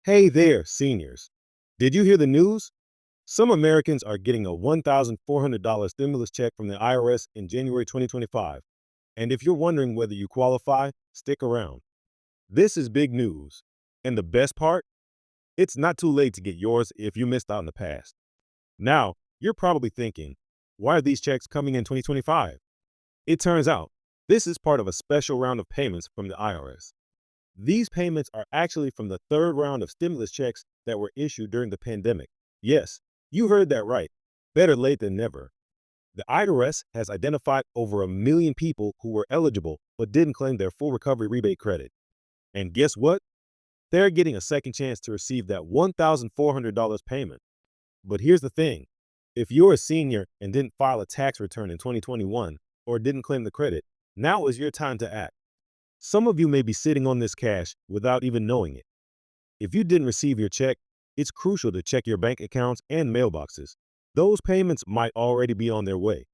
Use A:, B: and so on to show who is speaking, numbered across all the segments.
A: Hey there, seniors. Did you hear the news? Some Americans are getting a $1,400 stimulus check from the IRS in January 2025. And if you're wondering whether you qualify, stick around. This is big news. And the best part? It's not too late to get yours if you missed out in the past. Now, you're probably thinking, why are these checks coming in 2025? It turns out, this is part of a special round of payments from the IRS. These payments are actually from the third round of stimulus checks that were issued during the pandemic. Yes, you heard that right. Better late than never. The IRS has identified over 1 million people who were eligible but didn't claim their full recovery rebate credit. And guess what? They're getting a second chance to receive that $1,400 payment. But here's the thing. If you're a senior and didn't file a tax return in 2021 or didn't claim the credit, now is your time to act. Some of you may be sitting on this cash without even knowing it. If you didn't receive your check, it's crucial to check your bank accounts and mailboxes. Those payments might already be on their way.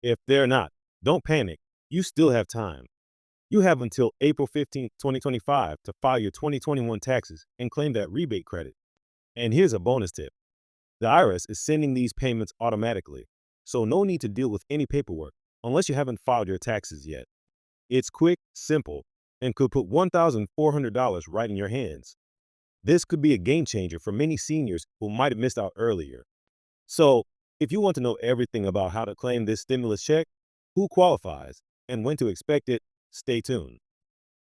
A: If they're not, don't panic. You still have time. You have until April 15, 2025 to file your 2021 taxes and claim that rebate credit. And here's a bonus tip. The IRS is sending these payments automatically, so no need to deal with any paperwork unless you haven't filed your taxes yet. It's quick, simple, and could put $1,400 right in your hands. This could be a game changer for many seniors who might have missed out earlier. So, if you want to know everything about how to claim this stimulus check, who qualifies, and when to expect it, stay tuned.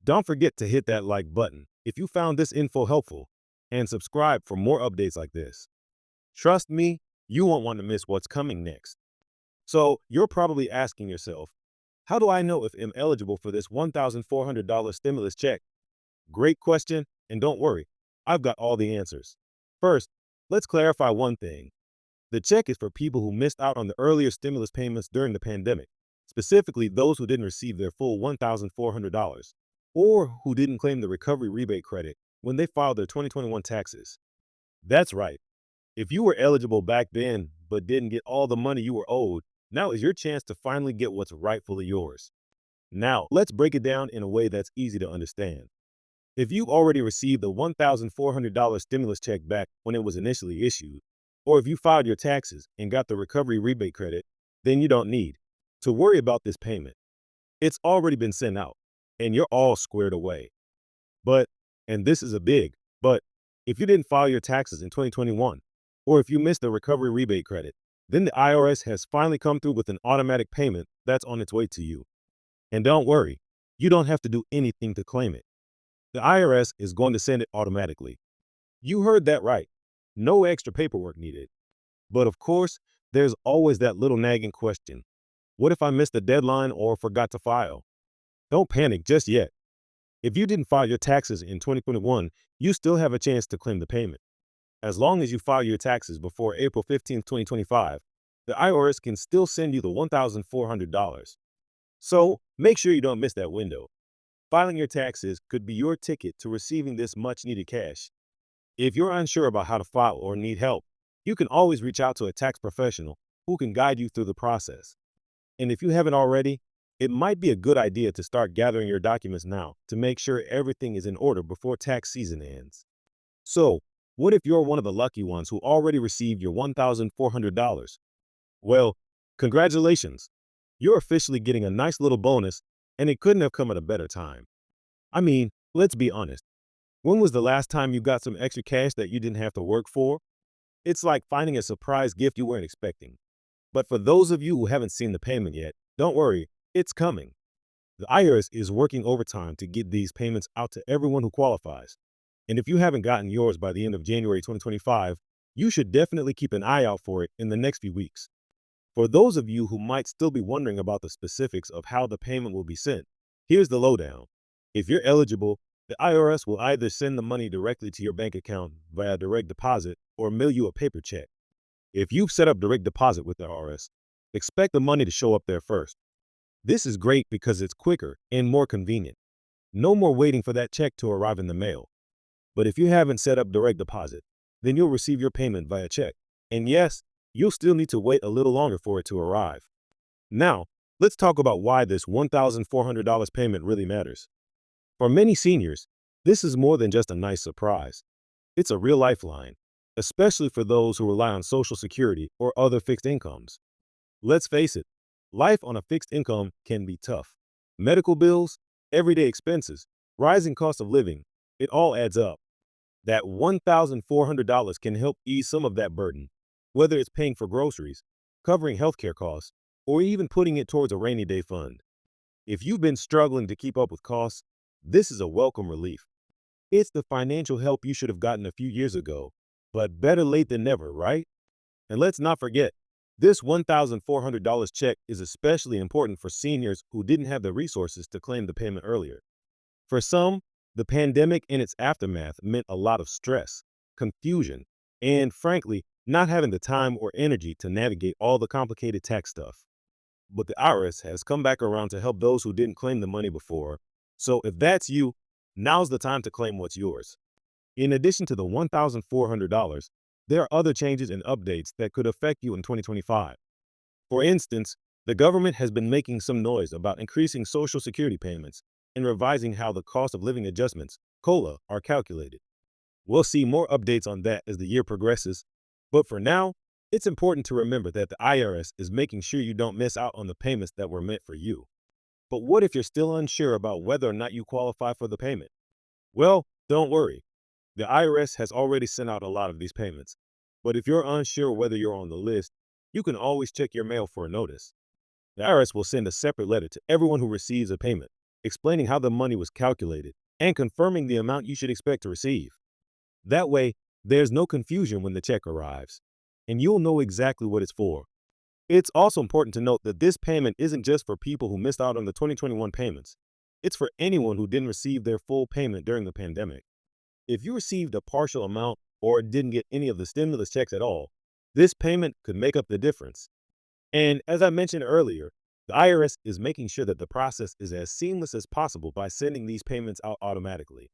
A: Don't forget to hit that like button if you found this info helpful, and subscribe for more updates like this. Trust me, you won't want to miss what's coming next. So, you're probably asking yourself, how do I know if I'm eligible for this $1,400 stimulus check? Great question, and don't worry, I've got all the answers. First, let's clarify one thing. The check is for people who missed out on the earlier stimulus payments during the pandemic, specifically those who didn't receive their full $1,400 or who didn't claim the recovery rebate credit when they filed their 2021 taxes. That's right. If you were eligible back then but didn't get all the money you were owed, now is your chance to finally get what's rightfully yours. Now, let's break it down in a way that's easy to understand. If you already received the $1,400 stimulus check back when it was initially issued, or if you filed your taxes and got the recovery rebate credit, then you don't need to worry about this payment. It's already been sent out, and you're all squared away. But, and this is a big but, if you didn't file your taxes in 2021, or if you missed the recovery rebate credit, then the IRS has finally come through with an automatic payment that's on its way to you. And don't worry, you don't have to do anything to claim it. The IRS is going to send it automatically. You heard that right. No extra paperwork needed. But of course, there's always that little nagging question. What if I missed the deadline or forgot to file? Don't panic just yet. If you didn't file your taxes in 2021, you still have a chance to claim the payment. As long as you file your taxes before April 15, 2025, the IRS can still send you the $1,400. So make sure you don't miss that window. Filing your taxes could be your ticket to receiving this much needed cash. If you're unsure about how to file or need help, you can always reach out to a tax professional who can guide you through the process. And if you haven't already, it might be a good idea to start gathering your documents now to make sure everything is in order before tax season ends. So, what if you're one of the lucky ones who already received your $1,400? Well, congratulations. You're officially getting a nice little bonus, and it couldn't have come at a better time. I mean, let's be honest. When was the last time you got some extra cash that you didn't have to work for? It's like finding a surprise gift you weren't expecting. But for those of you who haven't seen the payment yet, don't worry, it's coming. The IRS is working overtime to get these payments out to everyone who qualifies. And if you haven't gotten yours by the end of January 2025, you should definitely keep an eye out for it in the next few weeks. For those of you who might still be wondering about the specifics of how the payment will be sent, here's the lowdown. If you're eligible, the IRS will either send the money directly to your bank account via direct deposit or mail you a paper check. If you've set up direct deposit with the IRS, expect the money to show up there first. This is great because it's quicker and more convenient. No more waiting for that check to arrive in the mail. But if you haven't set up direct deposit, then you'll receive your payment via check. And yes, you'll still need to wait a little longer for it to arrive. Now, let's talk about why this $1,400 payment really matters. For many seniors, this is more than just a nice surprise. It's a real lifeline, especially for those who rely on Social Security or other fixed incomes. Let's face it, life on a fixed income can be tough. Medical bills, everyday expenses, rising cost of living, it all adds up. That $1,400 can help ease some of that burden, whether it's paying for groceries, covering healthcare costs, or even putting it towards a rainy day fund. If you've been struggling to keep up with costs, this is a welcome relief. It's the financial help you should have gotten a few years ago, but better late than never, right? And let's not forget, this $1,400 check is especially important for seniors who didn't have the resources to claim the payment earlier. For some, the pandemic and its aftermath meant a lot of stress, confusion, and frankly, not having the time or energy to navigate all the complicated tax stuff. But the IRS has come back around to help those who didn't claim the money before. So if that's you, now's the time to claim what's yours. In addition to the $1,400, there are other changes and updates that could affect you in 2025. For instance, the government has been making some noise about increasing Social Security payments and revising how the cost of living adjustments, COLA, are calculated. We'll see more updates on that as the year progresses, but for now, it's important to remember that the IRS is making sure you don't miss out on the payments that were meant for you. But what if you're still unsure about whether or not you qualify for the payment? Well, don't worry. The IRS has already sent out a lot of these payments. But if you're unsure whether you're on the list, you can always check your mail for a notice. The IRS will send a separate letter to everyone who receives a payment, explaining how the money was calculated and confirming the amount you should expect to receive. That way, there's no confusion when the check arrives, and you'll know exactly what it's for. It's also important to note that this payment isn't just for people who missed out on the 2021 payments. It's for anyone who didn't receive their full payment during the pandemic. If you received a partial amount or didn't get any of the stimulus checks at all, this payment could make up the difference. And as I mentioned earlier, the IRS is making sure that the process is as seamless as possible by sending these payments out automatically.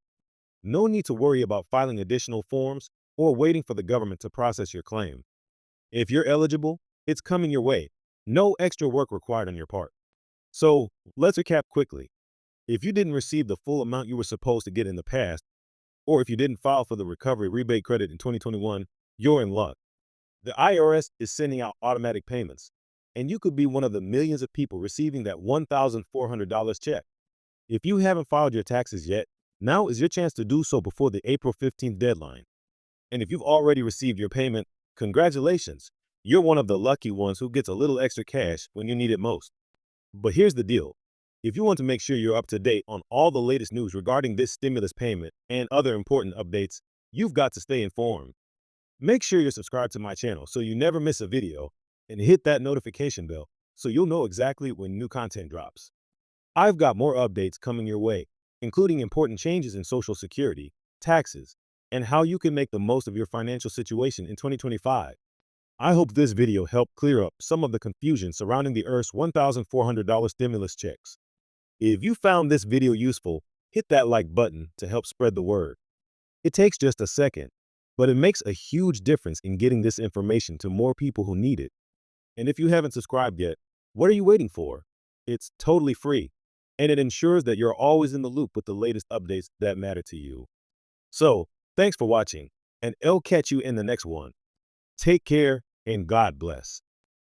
A: No need to worry about filing additional forms or waiting for the government to process your claim. If you're eligible, it's coming your way. No extra work required on your part. So let's recap quickly. If you didn't receive the full amount you were supposed to get in the past, or if you didn't file for the recovery rebate credit in 2021, you're in luck. The IRS is sending out automatic payments, and you could be one of the millions of people receiving that $1,400 check. If you haven't filed your taxes yet, now is your chance to do so before the April 15th deadline. And if you've already received your payment, congratulations. You're one of the lucky ones who gets a little extra cash when you need it most. But here's the deal. If you want to make sure you're up to date on all the latest news regarding this stimulus payment and other important updates, you've got to stay informed. Make sure you're subscribed to my channel so you never miss a video and hit that notification bell so you'll know exactly when new content drops. I've got more updates coming your way, including important changes in Social Security, taxes, and how you can make the most of your financial situation in 2025. I hope this video helped clear up some of the confusion surrounding the IRS $1,400 stimulus checks. If you found this video useful, hit that like button to help spread the word. It takes just a second, but it makes a huge difference in getting this information to more people who need it. And if you haven't subscribed yet, what are you waiting for? It's totally free, and it ensures that you're always in the loop with the latest updates that matter to you. So, thanks for watching, and I'll catch you in the next one. Take care, and God bless.